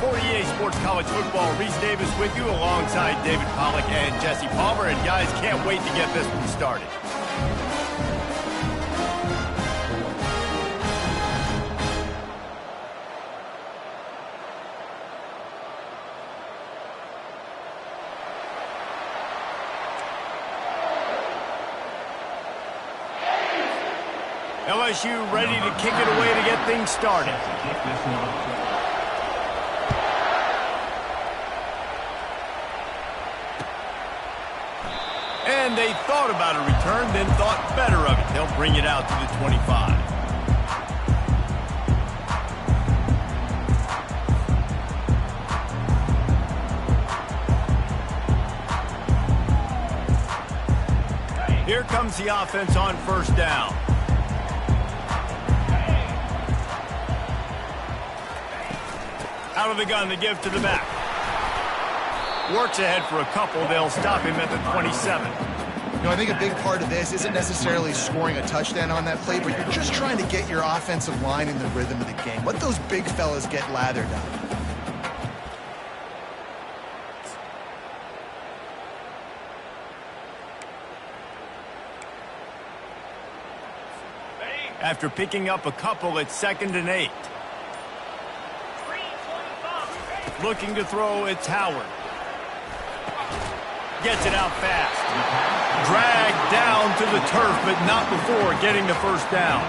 For EA Sports College Football, Reese Davis with you alongside David Pollack and Jesse Palmer. And guys, can't wait to get this one started. LSU ready to kick it away to get things started. And they thought about a return, then thought better of it. They'll bring it out to the 25. Here comes the offense on first down. Out of the gun, the give to the back. Works ahead for a couple. They'll stop him at the 27. You know, I think a big part of this isn't necessarily scoring a touchdown on that play, but you're just trying to get your offensive line in the rhythm of the game. Let those big fellas get lathered up. After picking up a couple, it's 2nd and 8. Looking to throw, it's Howard. Gets it out fast. Dragged down to the turf, but not before getting the first down.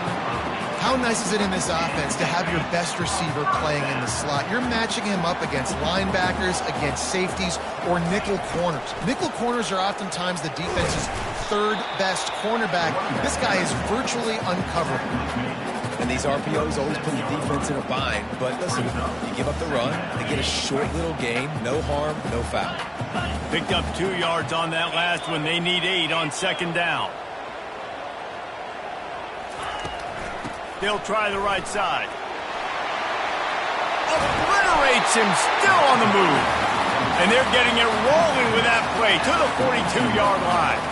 How nice is it in this offense to have your best receiver playing in the slot? You're matching him up against linebackers, against safeties, or nickel corners. Nickel corners are oftentimes the defense's third best cornerback. This guy is virtually uncoverable. And these RPOs always put the defense in a bind. But listen, you give up the run, they get a short little gain, no harm, no foul. Picked up 2 yards on that last one. They need 8 on 2nd down. They'll try the right side. Obliterates him, still on the move. And they're getting it rolling with that play to the 42-yard line.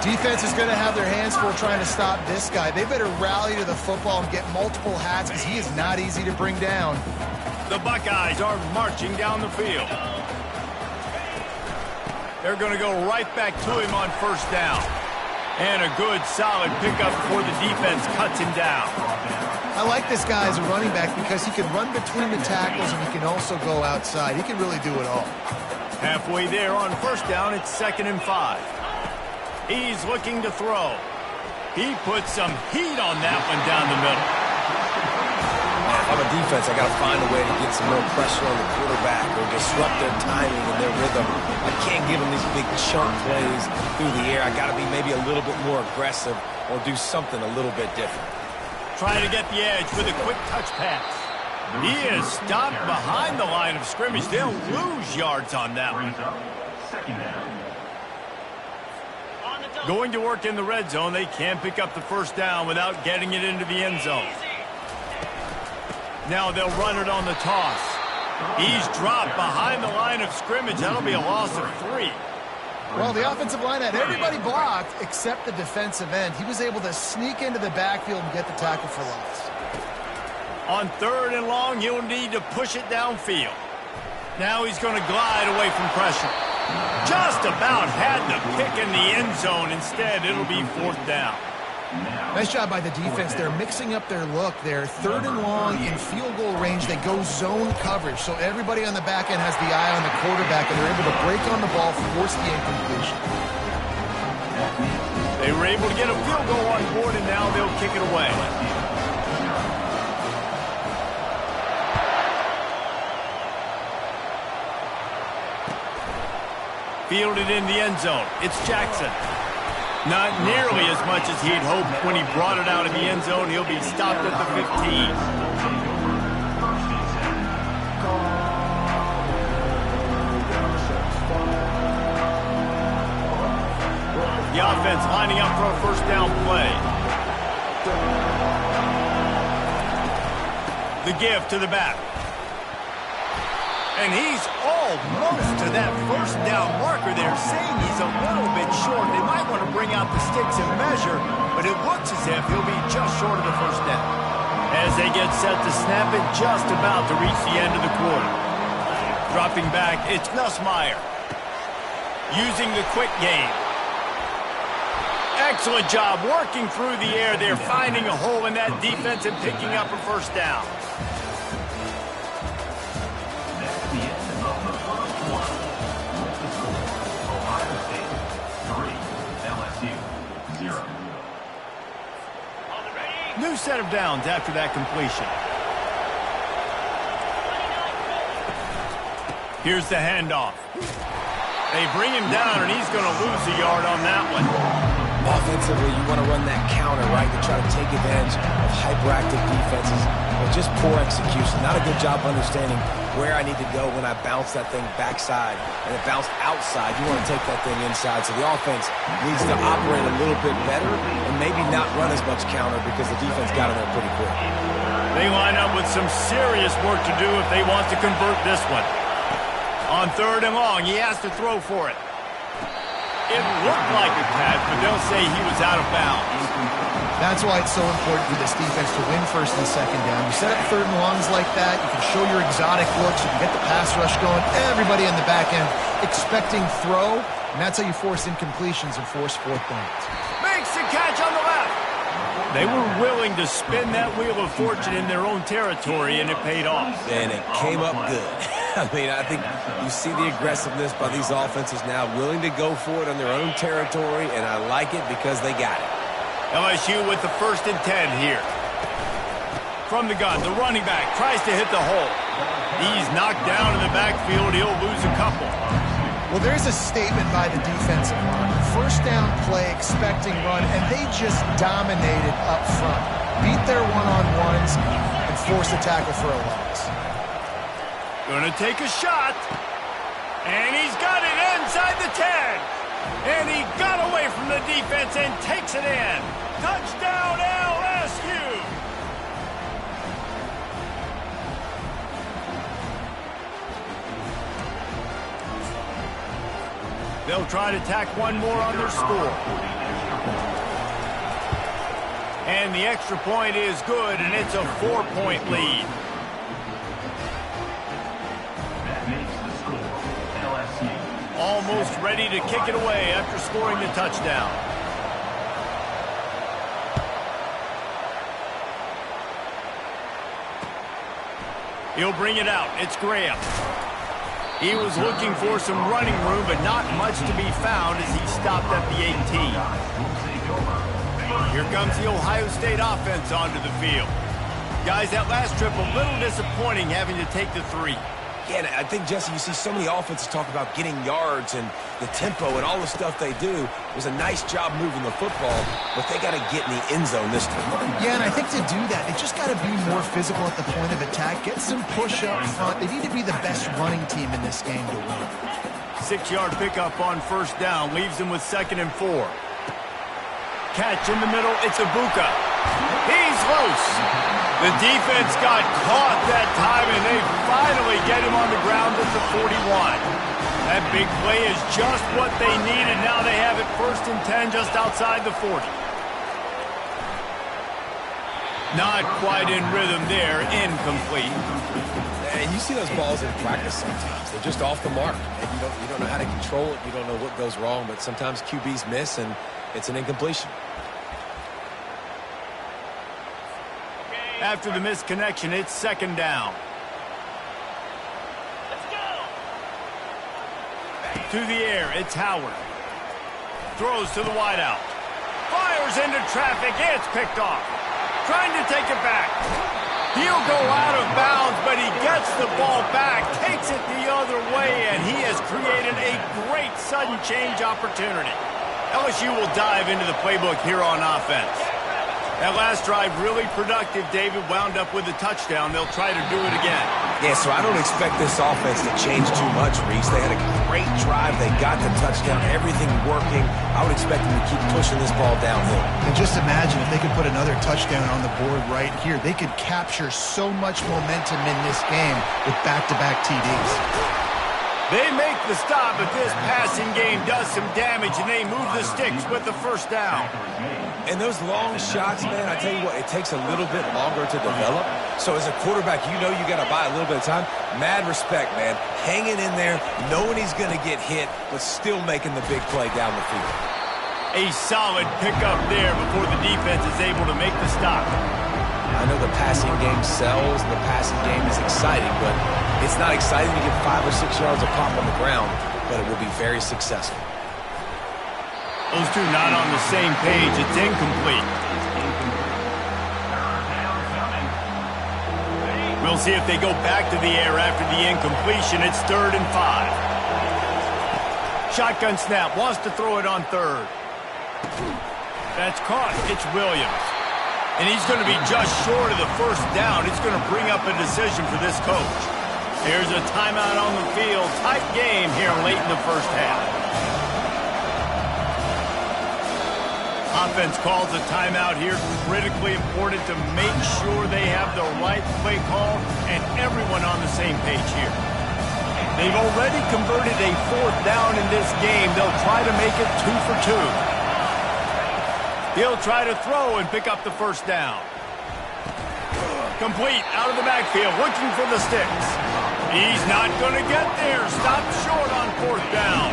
Defense is going to have their hands full trying to stop this guy. They better rally to the football and get multiple hats because he is not easy to bring down. The Buckeyes are marching down the field. They're going to go right back to him on first down. And a good, solid pickup before the defense cuts him down. I like this guy as a running back because he can run between the tackles and he can also go outside. He can really do it all. Halfway there on first down, it's 2nd and 5. He's looking to throw. He puts some heat on that one down the middle. If I'm a defense, I got to find a way to get some real pressure on the quarterback or disrupt their timing and their rhythm. I can't give them these big chunk plays through the air. I got to be maybe a little bit more aggressive or do something a little bit different. Trying to get the edge with a quick touch pass. He is stopped behind the line of scrimmage. They'll lose yards on that one. Going to work in the red zone. They can't pick up the first down without getting it into the end zone. Now they'll run it on the toss. He's dropped behind the line of scrimmage. That'll be a loss of 3. Well, the offensive line had everybody blocked except the defensive end. He was able to sneak into the backfield and get the tackle for loss. On 3rd and long, he'll need to push it downfield. Now he's going to glide away from pressure. Just about had the pick in the end zone. Instead, it'll be 4th down. Nice job by the defense. They're mixing up their look. They're 3rd and long in field goal range. They go zone coverage. So everybody on the back end has the eye on the quarterback, and they're able to break on the ball, force the incompletion. They were able to get a field goal on board, and now they'll kick it away. Fielded in the end zone. It's Jackson. Not nearly as much as he'd hoped when he brought it out of the end zone. He'll be stopped at the 15. The offense lining up for a first down play. The give to the back. And he's almost to that first down marker there, saying he's a little bit short. They might want to bring out the sticks and measure, but it looks as if he'll be just short of the first down. As they get set to snap it, just about to reach the end of the quarter. Dropping back, it's Nussmeier. Using the quick game. Excellent job working through the air there, finding a hole in that defense and picking up a first down. That's the end of the first one. Ohio State 3, LSU 0. New set of downs after that completion. Here's the handoff. They bring him down, and he's going to lose a yard on that one. Offensively, you want to run that counter, right, to try to take advantage of hyperactive defenses, but just poor execution. Not a good job understanding where I need to go when I bounce that thing backside, and it bounced outside. You want to take that thing inside, so the offense needs to operate a little bit better and maybe not run as much counter because the defense got in there pretty quick. They line up with some serious work to do if they want to convert this one. On 3rd and long, he has to throw for it. It looked like a catch, but they'll say he was out of bounds. That's why it's so important for this defense to win 1st and 2nd down. You set up 3rd and longs like that, you can show your exotic looks, you can get the pass rush going, everybody in the back end expecting throw, and that's how you force incompletions and force 4th downs. Makes the catch on the left. They were willing to spin that wheel of fortune in their own territory, and it paid off. And it came up good. I mean, I think you see the aggressiveness by these offenses now, willing to go for it on their own territory, and I like it because they got it. LSU with the 1st and 10 here. From the gun, the running back tries to hit the hole. He's knocked down in the backfield. He'll lose a couple. Well, there's a statement by the defensive line. 1st down play, expecting run, and they just dominated up front. Beat their one-on-ones and force a tackle for a loss. Gonna take a shot. And he's got it inside the 10. And he got away from the defense and takes it in. Touchdown, LSU! They'll try to tack one more on their score. And the extra point is good, and it's a 4-point lead. That makes the score LSU. Almost ready to kick it away after scoring the touchdown. He'll bring it out. It's Graham. He was looking for some running room, but not much to be found as he stopped at the 18. Here comes the Ohio State offense onto the field. Guys, that last trip a little disappointing having to take the 3. Yeah, and I think, Jesse, you see so many offenses talk about getting yards and the tempo and all the stuff they do. It was a nice job moving the football, but they got to get in the end zone this time. Yeah, and I think to do that, they just got to be more physical at the point of attack, get some push up front. They need to be the best running team in this game to win. 6-yard pickup on 1st down leaves them with 2nd and 4. Catch in the middle, it's Ibuka. He's loose. The defense got caught that time, and they finally get him on the ground at the 41. That big play is just what they needed. Now they have it 1st and 10 just outside the 40. Not quite in rhythm there, incomplete. And you see those balls in practice sometimes. They're just off the mark. And you don't know how to control it. You don't know what goes wrong, but sometimes QBs miss, and it's an incompletion. After the missed connection, it's 2nd down. Let's go. To the air, it's Howard. Throws to the wideout. Fires into traffic. It's picked off. Trying to take it back. He'll go out of bounds, but he gets the ball back, takes it the other way, and he has created a great sudden change opportunity. LSU will dive into the playbook here on offense. That last drive really productive. David wound up with a touchdown. They'll try to do it again. Yeah, so I don't expect this offense to change too much, Reese. They had a great drive. They got the touchdown, everything working. I would expect them to keep pushing this ball downhill. And just imagine if they could put another touchdown on the board right here. They could capture so much momentum in this game with back-to-back TDs. They make the stop, but this passing game does some damage, and they move the sticks with the first down. And those long shots, man, I tell you what, it takes a little bit longer to develop. So as a quarterback, you know you got to buy a little bit of time. Mad respect, man. Hanging in there, knowing he's going to get hit, but still making the big play down the field. A solid pickup there before the defense is able to make the stop. I know the passing game sells, the passing game is exciting, but it's not exciting to get 5 or 6 yards of pop on the ground, but it will be very successful. Those two not on the same page. It's incomplete. We'll see if they go back to the air after the incompletion. It's 3rd and 5. Shotgun snap, wants to throw it on 3rd. That's caught. It's Williams. And he's going to be just short of the first down. It's going to bring up a decision for this coach. There's a timeout on the field. Tight game here late in the first half. Offense calls a timeout here. Critically important to make sure they have the right play call and everyone on the same page here. They've already converted a 4th down in this game. They'll try to make it 2 for 2. He'll try to throw and pick up the first down. Complete out of the backfield, looking for the sticks. He's not going to get there. Stopped short on 4th down.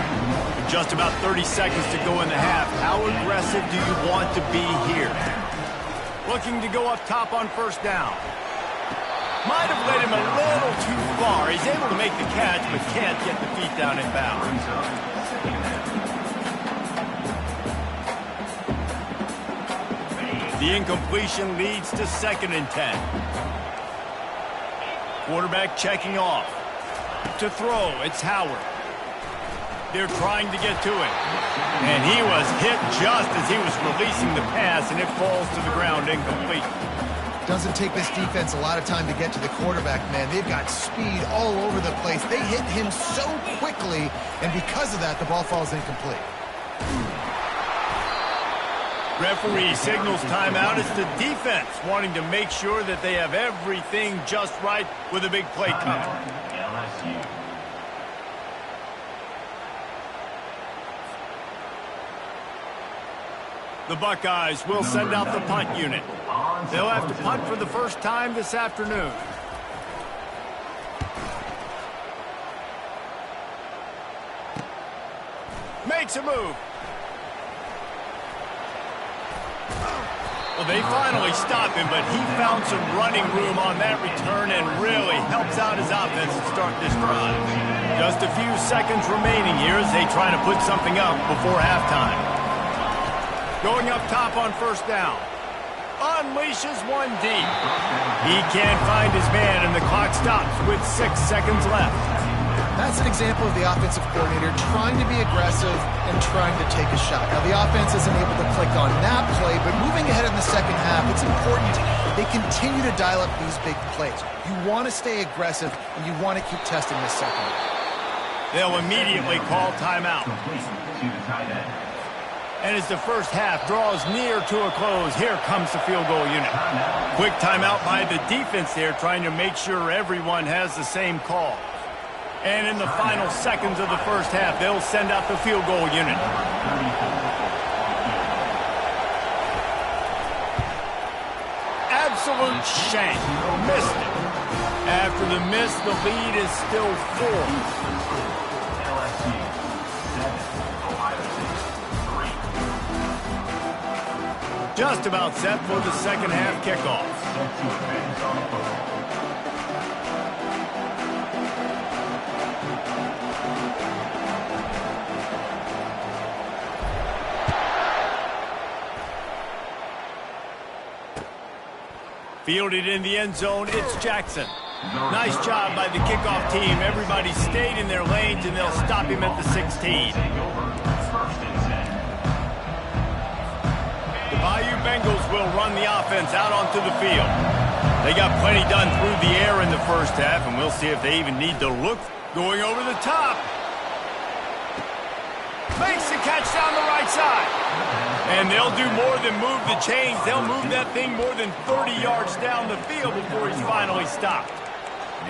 With just about 30 seconds to go in the half. How aggressive do you want to be here? Looking to go up top on 1st down. Might have led him a little too far. He's able to make the catch, but can't get the feet down in bounds. The incompletion leads to 2nd and 10. Quarterback checking off. To throw, it's Howard. They're trying to get to him. And he was hit just as he was releasing the pass, and it falls to the ground incomplete. Doesn't take this defense a lot of time to get to the quarterback, man. They've got speed all over the place. They hit him so quickly, and because of that, the ball falls incomplete. Referee signals timeout. It's the defense wanting to make sure that they have everything just right with a big play coming. The Buckeyes will send out the punt unit. They'll have to punt for the first time this afternoon. Makes a move. Well, they finally stop him, but he found some running room on that return and really helps out his offense to start this drive. Just a few seconds remaining here as they try to put something up before halftime. Going up top on 1st down. Unleashes one deep. He can't find his man, and the clock stops with 6 seconds left. That's an example of the offensive coordinator trying to be aggressive and trying to take a shot. Now, the offense isn't able to click on that play, but moving ahead in the second half, it's important they continue to dial up these big plays. You want to stay aggressive, and you want to keep testing this second. They'll immediately call timeout. And as the first half draws near to a close, here comes the field goal unit. Quick timeout by the defense there, trying to make sure everyone has the same call. And in the final seconds of the first half, they'll send out the field goal unit. Absolute shank. Missed it. After the miss, the lead is still 4. LSU 7, Ohio State 3. Just about set for the second half kickoff. Set to advance on the football. Fielded in the end zone, it's Jackson. Nice job by the kickoff team. Everybody stayed in their lanes, and they'll stop him at the 16. The Bayou Bengals will run the offense out onto the field. They got plenty done through the air in the first half, and we'll see if they even need to look. Going over the top. Makes the catch down the right side. And they'll do more than move the chains. They'll move that thing more than 30 yards down the field before he's finally stopped.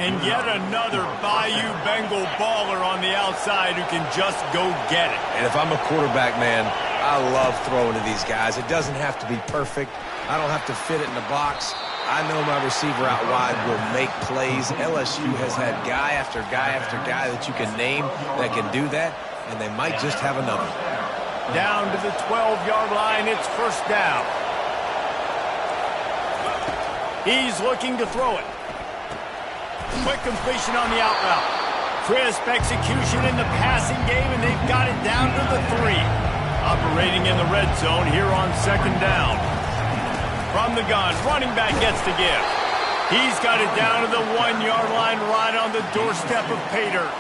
And yet another Bayou Bengal baller on the outside who can just go get it. And if I'm a quarterback, man, I love throwing to these guys. It doesn't have to be perfect. I don't have to fit it in the box. I know my receiver out wide will make plays. LSU has had guy after guy after guy that you can name that can do that, and they might just have another. Down to the 12-yard line, it's first down. He's looking to throw it. Quick completion on the out route. Crisp execution in the passing game, and they've got it down to the 3. Operating in the red zone here on second down. From the gun, running back gets the give. He's got it down to the 1-yard line right on the doorstep of pay dirt.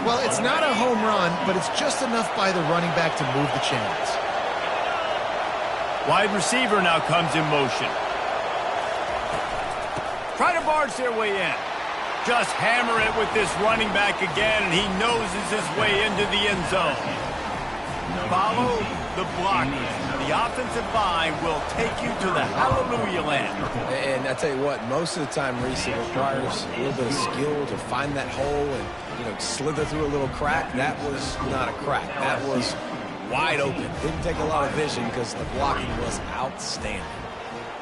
Well, it's not a home run, but it's just enough by the running back to move the chains. Wide receiver now comes in motion. Try to barge their way in. Just hammer it with this running back again, and he noses his way into the end zone. Follow the blocking. The offensive line will take you to the hallelujah land. And I tell you what, most of the time, Reese, it requires a little bit of skill to find that hole and, slither through a little crack. That was not a crack. That was wide open. Didn't take a lot of vision because the blocking was outstanding.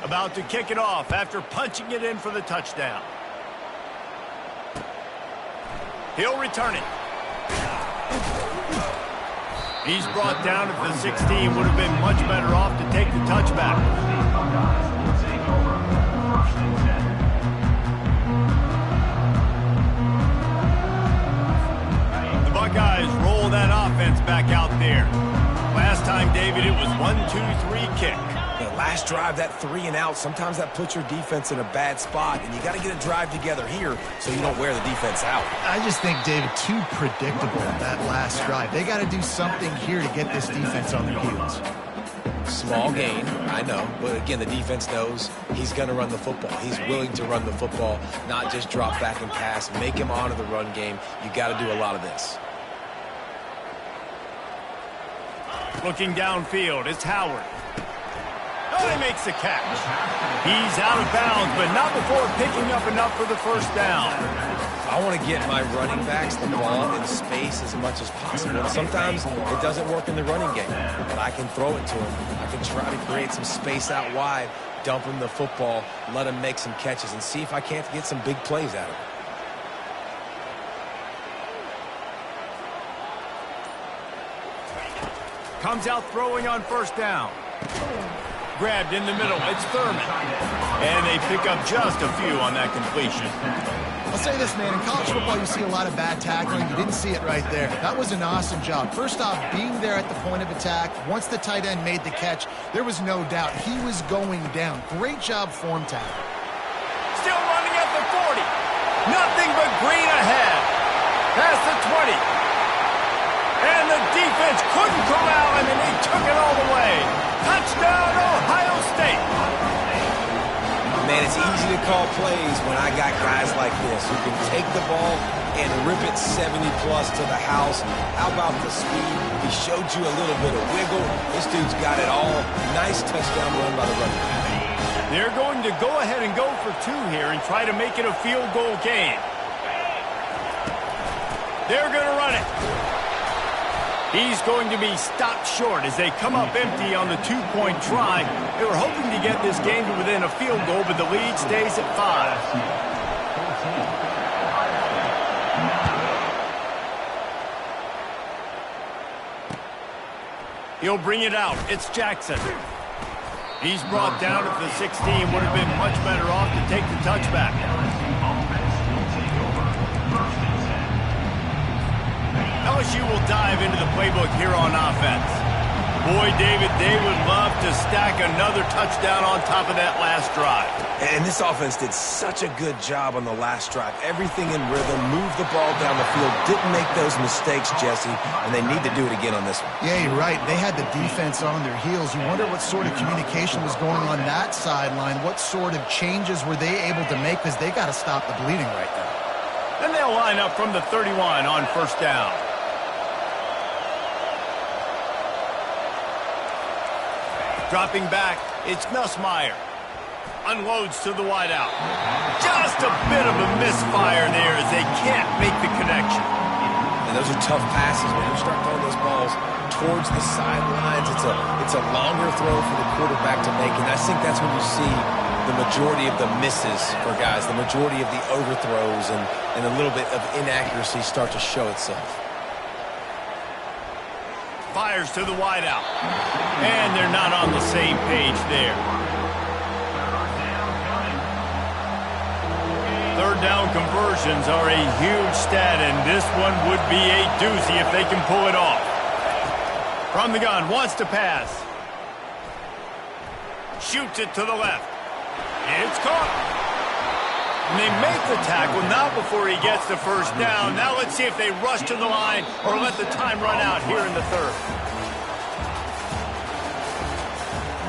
About to kick it off after punching it in for the touchdown. He'll return it. He's brought down at the 16. Would have been much better off to take the touchback. The Buckeyes roll that offense back out there. Last time, David, it was 1-2-3 kick. Last drive, that 3 and out, sometimes that puts your defense in a bad spot, and you got to get a drive together here so you don't wear the defense out. I just think, David, too predictable that last drive. They got to do something here to get this defense on their heels. Small gain, I know, but again, the defense knows he's going to run the football. He's willing to run the football, not just drop back and pass, make him honor the run game. You got to do a lot of this. Looking downfield, it's Howard. Oh, he makes the catch. He's out of bounds, but not before picking up enough for the first down. I want to get my running backs the ball in space as much as possible. And sometimes it doesn't work in the running game, but I can throw it to him. I can try to create some space out wide, dump him the football, let him make some catches, and see if I can't get some big plays out of it. Comes out throwing on first down. Grabbed in the middle. It's Thurman. And they pick up just a few on that completion. I'll say this, man. In college football, you see a lot of bad tackling. You didn't see it right there. That was an awesome job. First off, being there at the point of attack. Once the tight end made the catch, there was no doubt he was going down. Great job form tackle. Still running at the 40. Nothing but green ahead. Past the 20. And the defense couldn't corral him, and he took it all the way. Touchdown, Ohio State. Man, it's easy to call plays when I got guys like this who can take the ball and rip it 70-plus to the house. How about the speed? He showed you a little bit of wiggle. This dude's got it all. Nice touchdown run by the running back. They're going to go ahead and go for 2 here and try to make it a field goal game. They're going to run it. He's going to be stopped short as they come up empty on the 2-point try. They were hoping to get this game to within a field goal, but the lead stays at 5. He'll bring it out. It's Jackson. He's brought down at the 16. Would have been much better off to take the touchback. LSU will dive into the playbook here on offense. Boy, David, they would love to stack another touchdown on top of that last drive. And this offense did such a good job on the last drive. Everything in rhythm, moved the ball down the field, didn't make those mistakes, Jesse, and they need to do it again on this one. Yeah, you're right. They had the defense on their heels. You wonder what sort of communication was going on that sideline. What sort of changes were they able to make, because they got to stop the bleeding right now. Then they'll line up from the 31 on first down. Dropping back, it's Nussmeier. Unloads to the wideout. Just a bit of a misfire there as they can't make the connection. And those are tough passes. When you start throwing those balls towards the sidelines, it's a longer throw for the quarterback to make. And I think that's when you see the majority of the misses for guys, the majority of the overthrows and a little bit of inaccuracy start to show itself. Fires to the wideout. And they're not on the same page there. Third down conversions are a huge stat, and this one would be a doozy if they can pull it off. From the gun, wants to pass. Shoots it to the left. It's caught. And they make the tackle, not before he gets the first down. Now let's see if they rush to the line or let the time run out here in the third.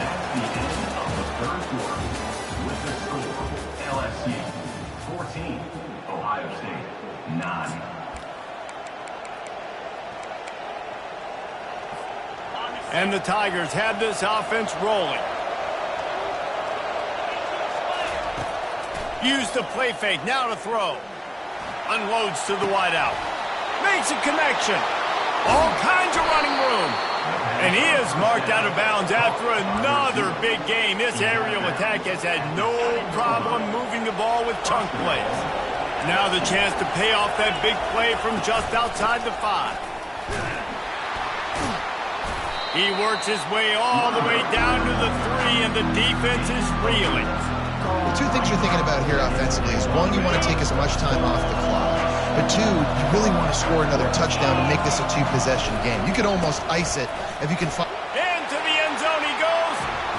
That's the end of the third quarter. With the score, LSU 14, Ohio State 9. And the Tigers have this offense rolling. Use the play fake, now to throw. Unloads to the wideout. Makes a connection. All kinds of running room. And he is marked out of bounds after another big gain. This aerial attack has had no problem moving the ball with chunk plays. Now the chance to pay off that big play from just outside the 5. He works his way all the way down to the 3, and the defense is reeling. The two things you're thinking about here offensively is, one, you want to take as much time off the clock. But two, you really want to score another touchdown to make this a 2-possession game. You could almost ice it if you can find... Into the end zone he goes.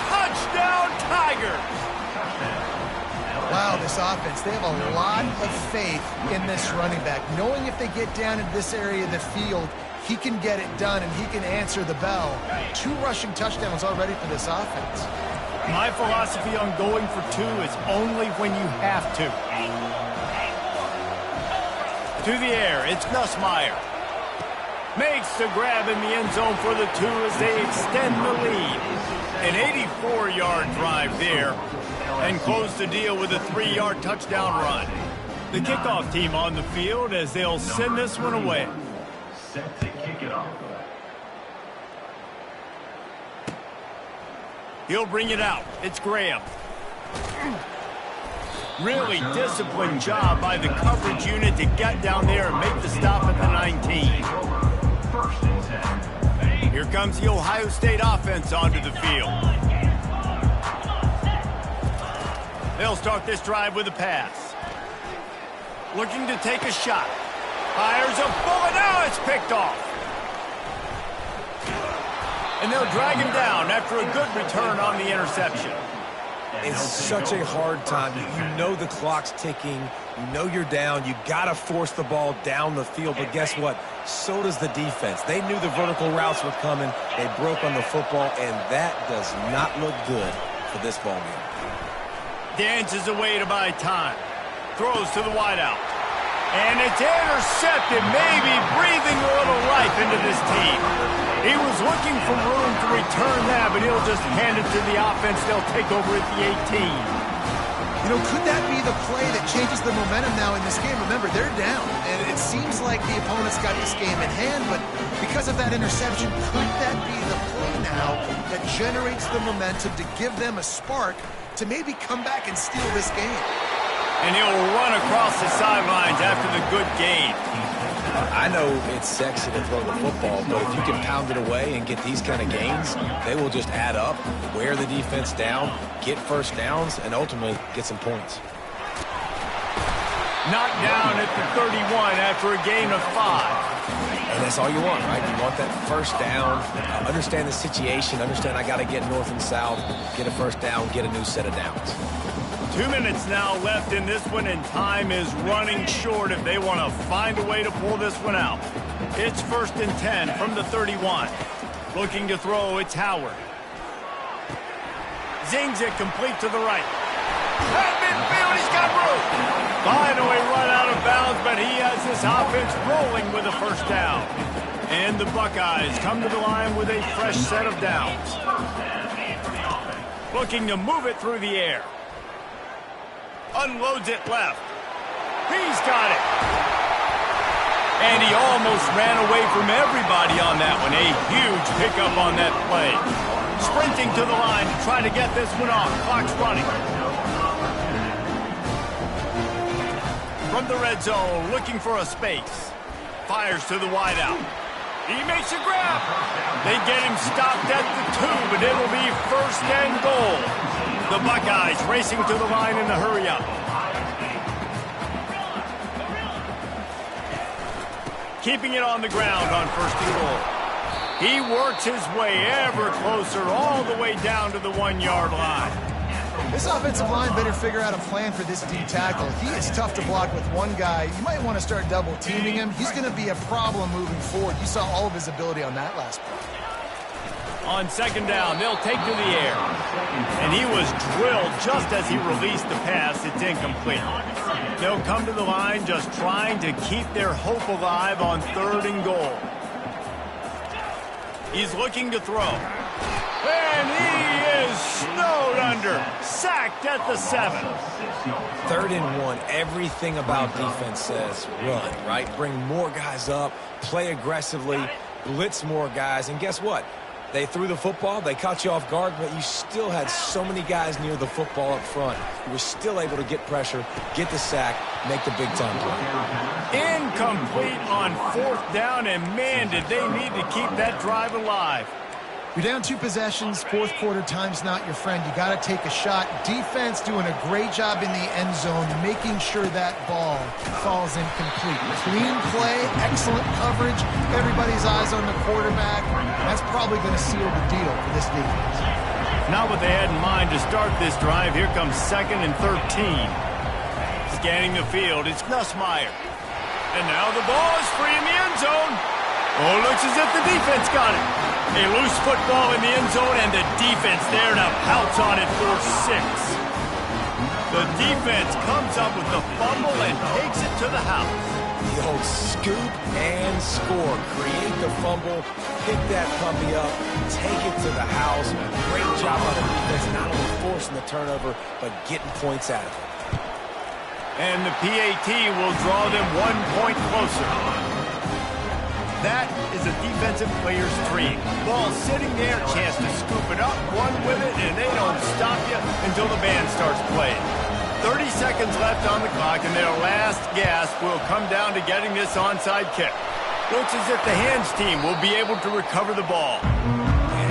Touchdown, Tigers. Wow, this offense, they have a lot of faith in this running back, knowing if they get down into this area of the field, he can get it done and he can answer the bell. 2 rushing touchdowns already for this offense. My philosophy on going for 2 is only when you have to. To the air, it's Nussmeier. Makes the grab in the end zone for the 2 as they extend the lead. An 84-yard drive there, and close the deal with a 3-yard touchdown run. The kickoff team on the field as they'll send this one away. Set to kick it off. He'll bring it out. It's Graham. Really disciplined job by the coverage unit to get down there and make the stop at the 19. First and 10. Here comes the Ohio State offense onto the field. They'll start this drive with a pass. Looking to take a shot. Fires a bullet. Now it's picked off. And they'll drag him down after a good return on the interception. It's such a hard time. You know the clock's ticking. You know you're down. You got to force the ball down the field. But guess what? So does the defense. They knew the vertical routes were coming. They broke on the football, and that does not look good for this ball game. Dances away to buy time. Throws to the wideout. And it's intercepted, maybe breathing a little life into this team. He was looking for room to return that, but he'll just hand it to the offense. They'll take over at the 18. You know, could that be the play that changes the momentum now in this game? Remember, they're down, and it seems like the opponent's got this game in hand, but because of that interception, could that be the play now that generates the momentum to give them a spark to maybe come back and steal this game? And he'll run across the sidelines after the good gain. I know it's sexy to throw the football, but if you can pound it away and get these kind of gains, they will just add up, wear the defense down, get first downs, and ultimately get some points. Knocked down at the 31 after a gain of 5. And that's all you want, right? You want that first down, understand the situation, understand I got to get north and south, get a first down, get a new set of downs. 2 minutes now left in this one, and time is running short if they want to find a way to pull this one out. It's 1st and 10 from the 31. Looking to throw, it's Howard. Zings it complete to the right. At midfield, he's got room. Finally run out of bounds, but he has this offense rolling with a first down. And the Buckeyes come to the line with a fresh set of downs. Looking to move it through the air. Unloads it left. He's got it. And he almost ran away from everybody on that one. A huge pickup on that play. Sprinting to the line to try to get this one off. Clock's running. From the red zone, looking for a space. Fires to the wideout. He makes a grab. They get him stopped at the 2, but it'll be first and goal. The Buckeyes racing to the line in a hurry-up. Keeping it on the ground on first and goal. He works his way ever closer all the way down to the 1-yard line. This offensive line better figure out a plan for this D tackle. He is tough to block with one guy. You might want to start double teaming him. He's going to be a problem moving forward. You saw all of his ability on that last play. On second down, they'll take to the air. And he was drilled just as he released the pass. It's incomplete. They'll come to the line just trying to keep their hope alive on third and goal. He's looking to throw. And he is snowed under. Sacked at the 7. 3rd and 1. Everything about defense says run, right? Bring more guys up, play aggressively, blitz more guys. And guess what? They threw the football, they caught you off guard, but you still had so many guys near the football up front. You were still able to get pressure, get the sack, make the big-time play. Incomplete on 4th down, and man, did they need to keep that drive alive. You're down 2 possessions, 4th quarter, time's not your friend. You got to take a shot. Defense doing a great job in the end zone, making sure that ball falls incomplete. Clean play, excellent coverage, everybody's eyes on the quarterback. That's probably going to seal the deal for this defense. Not what they had in mind to start this drive. Here comes 2nd and 13. Scanning the field, it's Nussmeier. And now the ball is free in the end zone. Oh, looks as if the defense got it. A loose football in the end zone, and the defense there to pounce on it for 6. The defense comes up with the fumble and takes it to the house. The old scoop and score. Create the fumble, pick that puppy up, take it to the house. Great job on the defense, not only forcing the turnover, but getting points out of it. And the PAT will draw them 1 point closer. That is a defensive player's dream. Ball sitting there, chance to scoop it up, run with it, and they don't stop you until the band starts playing. 30 seconds left on the clock, and their last gasp will come down to getting this onside kick. Looks as if the hands team will be able to recover the ball.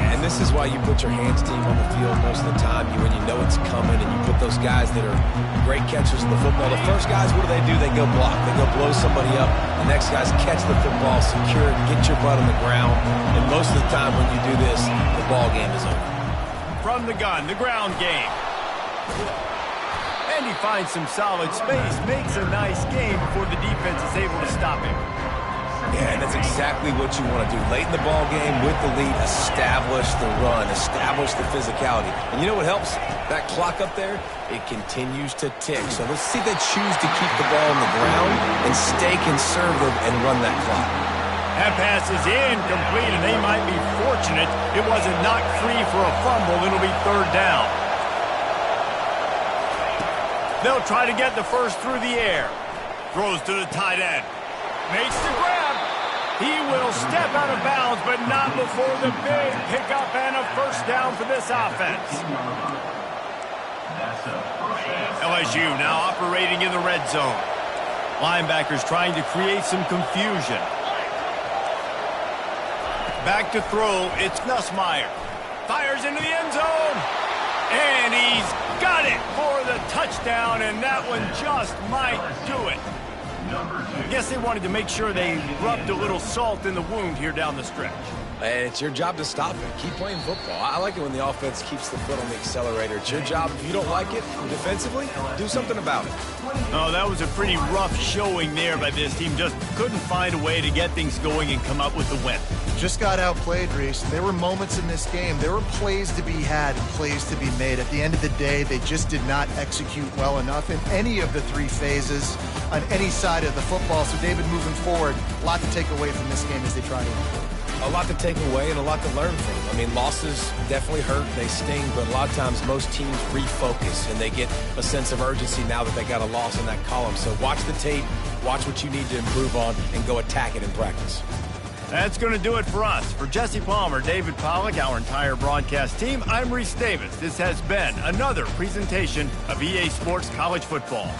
And this is why you put your hands team on the field most of the time when you know it's coming, and you put those guys that are great catchers of the football. The first guys, what do? They go block. They go blow somebody up. The next guys catch the football, secure it, get your butt on the ground. And most of the time when you do this, the ball game is over. From the gun, the ground game. And he finds some solid space, makes a nice game before the defense is able to stop him. Yeah, and that's exactly what you want to do. Late in the ball game with the lead, establish the run, establish the physicality. And you know what helps? That clock up there, it continues to tick. So let's see if they choose to keep the ball on the ground and stay conservative and run that clock. That pass is incomplete, and they might be fortunate it wasn't knocked free for a fumble. It'll be 3rd down. They'll try to get the first through the air. Throws to the tight end. Makes the grab. He will step out of bounds, but not before the big pickup and a first down for this offense. LSU now operating in the red zone. Linebackers trying to create some confusion. Back to throw, it's Nussmeier. Fires into the end zone. And he's got it for the touchdown, and that one just might do it. I guess they wanted to make sure they rubbed a little salt in the wound here down the stretch. And it's your job to stop it. Keep playing football. I like it when the offense keeps the foot on the accelerator. It's your job. If you don't like it defensively, do something about it. Oh, that was a pretty rough showing there by this team. Just couldn't find a way to get things going and come up with the win. Just got outplayed, Reese. There were moments in this game. There were plays to be had and plays to be made. At the end of the day, they just did not execute well enough in any of the 3 phases on any side of the football. So, David, moving forward, a lot to take away from this game as they try to improve. a lot to take away and a lot to learn from. I mean, losses definitely hurt, they sting, but a lot of times most teams refocus and they get a sense of urgency now that they got a loss in that column. So watch the tape, watch what you need to improve on, and go attack it in practice. That's going to do it for us. For Jesse Palmer, David Pollack, our entire broadcast team, I'm Reese Davis. This has been another presentation of EA Sports College Football.